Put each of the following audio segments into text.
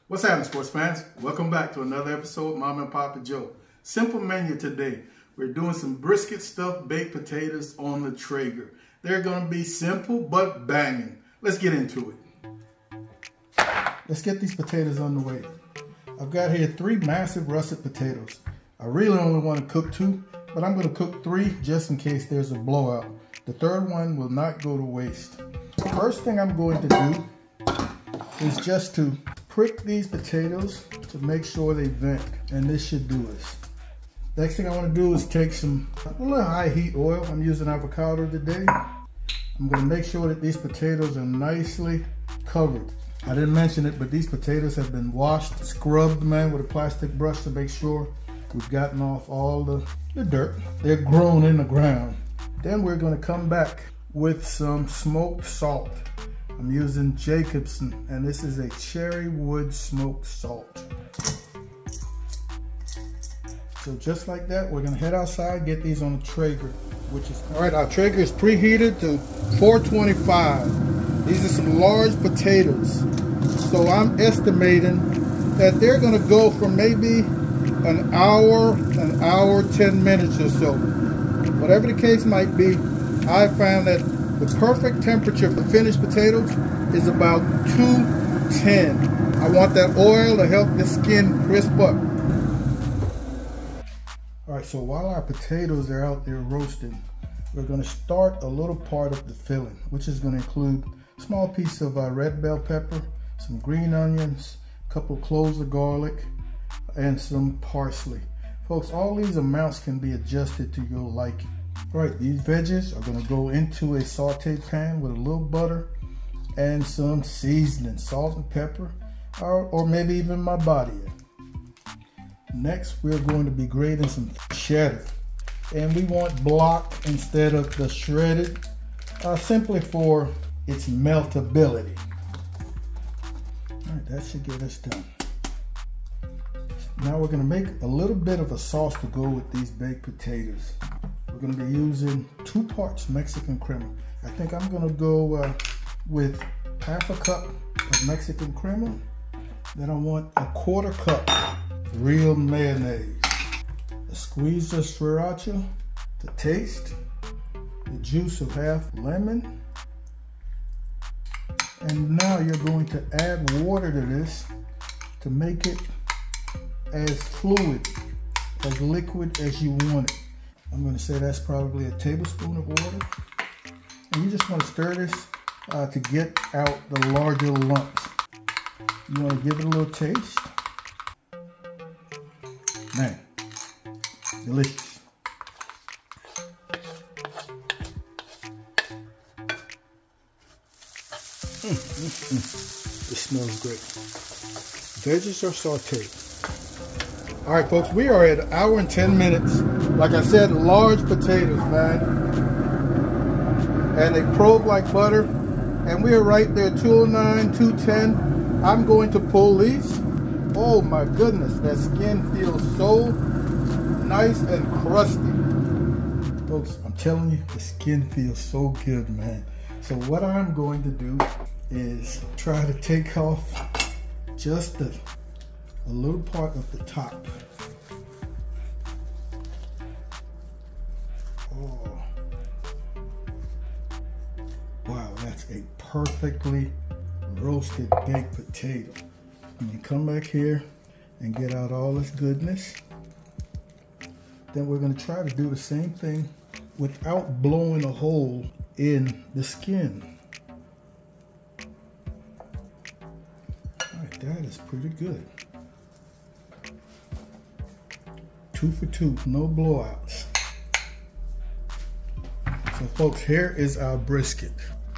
What's happening, sports fans? Welcome back to another episode of Mom and Papa Joe. Simple menu today. We're doing some brisket stuffed baked potatoes on the Traeger. They're going to be simple but banging. Let's get into it. Let's get these potatoes on the way. I've got here 3 massive russet potatoes. I really only want to cook 2, but I'm going to cook 3 just in case there's a blowout. The third one will not go to waste. First thing I'm going to do is just to prick these potatoes to make sure they vent, and this should do it. Next thing I want to do is take a little high heat oil. I'm using avocado today. I'm going to make sure that these potatoes are nicely covered. I didn't mention it, but these potatoes have been washed, scrubbed, man, with a plastic brush to make sure we've gotten off all the dirt. They're grown in the ground. Then we're going to come back with some smoked salt. I'm using Jacobson, and this is a cherry wood smoked salt. So just like that, we're gonna head outside, get these on the Traeger, all right, our Traeger is preheated to 425. These are some large potatoes. So I'm estimating that they're gonna go for maybe an hour, 10 minutes or so. Whatever the case might be, I found that the perfect temperature for finished potatoes is about 210. I want that oil to help the skin crisp up. All right, so while our potatoes are out there roasting, we're going to start a little part of the filling, which is going to include a small piece of red bell pepper, some green onions, a couple cloves of garlic, and some parsley. Folks, all these amounts can be adjusted to your liking. All right, these veggies are going to go into a saute pan with a little butter and some seasoning, salt and pepper, or maybe even my body. Next, we're going to be grating some cheddar, and we want block instead of the shredded, simply for its meltability. All right, that should get us done. Now we're going to make a little bit of a sauce to go with these baked potatoes. We're going to be using 2 parts Mexican crema. I think I'm going to go with half a cup of Mexican crema. Then I want a 1/4 cup real mayonnaise. A squeeze of sriracha to taste. The juice of half lemon. And now you're going to add water to this to make it as fluid, as liquid as you want it. I'm going to say that's probably a tablespoon of water. And you just want to stir this to get out the larger lumps. You want to give it a little taste. Man, delicious. It smells great. Veggies are sauteed. All right, folks, we are at 1 hour and 10 minutes. Like I said, large potatoes, man. And they probe like butter. And we are right there, 209, 210. I'm going to pull these. Oh my goodness, that skin feels so nice and crusty. Folks, I'm telling you, the skin feels so good, man. So what I'm going to do is try to take off just a little part of the top. Oh. Wow, that's a perfectly roasted baked potato. And you come back here and get out all this goodness. Then we're going to try to do the same thing without blowing a hole in the skin. All right, that is pretty good. 2 for 2, no blowouts. So folks, here is our brisket.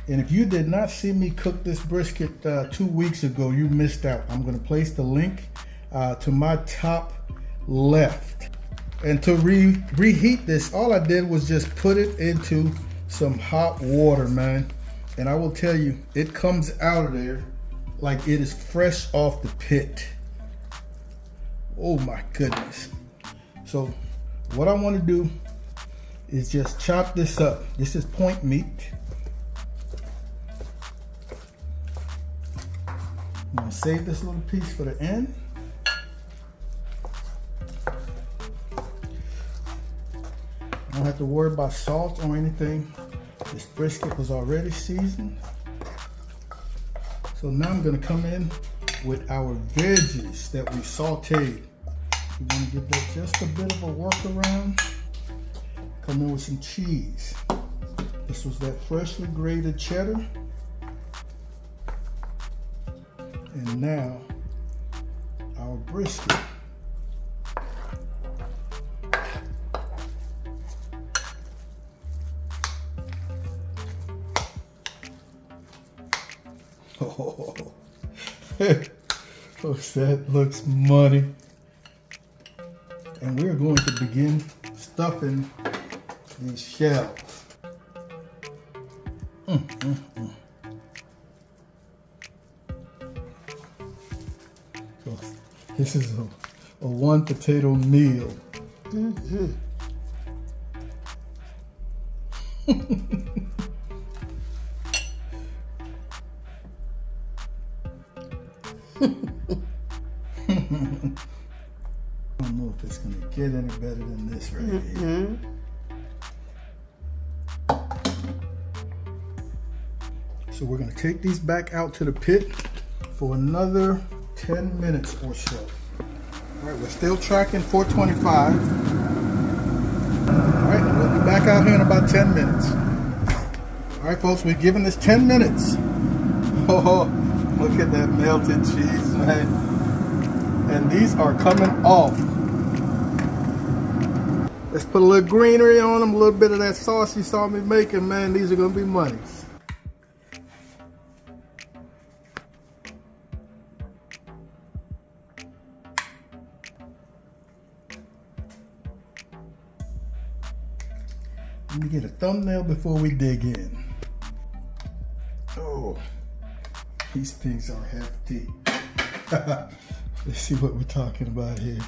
And if you did not see me cook this brisket 2 weeks ago, you missed out. I'm gonna place the link to my top left. And to reheat this, all I did was just put it into some hot water, man. And I will tell you, it comes out of there like it is fresh off the pit. Oh my goodness. So what I want to do is just chop this up. This is point meat. I'm gonna save this little piece for the end. I don't have to worry about salt or anything. This brisket was already seasoned. So now I'm gonna come in with our veggies that we sauteed. We're gonna give that just a bit of a workaround. Come in with some cheese. This was that freshly grated cheddar. And now, our brisket. Oh, folks, that looks money. And we're going to begin stuffing these shells. So this is a one potato meal. I don't know if it's gonna get any better than this right here. So we're gonna take these back out to the pit for another 10 minutes or so. All right, we're still tracking 425. All right, we'll be back out here in about 10 minutes. All right, folks, we're giving this 10 minutes. Oh, look at that melted cheese, man. And these are coming off. Let's put a little greenery on them, a little bit of that sauce you saw me making, man. These are gonna be money. Let me get a thumbnail before we dig in. Oh, these things are hefty. Let's see what we're talking about here.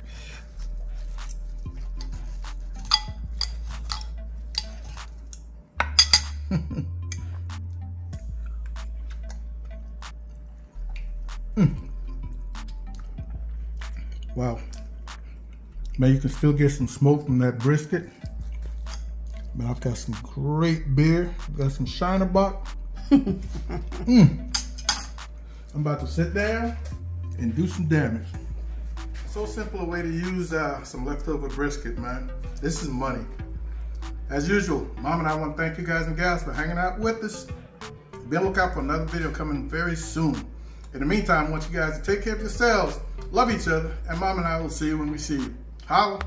Wow. Man, you can still get some smoke from that brisket. But I've got some great beer. I've got some Shiner Bock. I'm about to sit down and do some damage. So simple a way to use some leftover brisket, man. This is money. As usual, Mom and I want to thank you guys and gals for hanging out with us. Be on the lookout for another video coming very soon. In the meantime, I want you guys to take care of yourselves, love each other, and Mom and I will see you when we see you. Holla.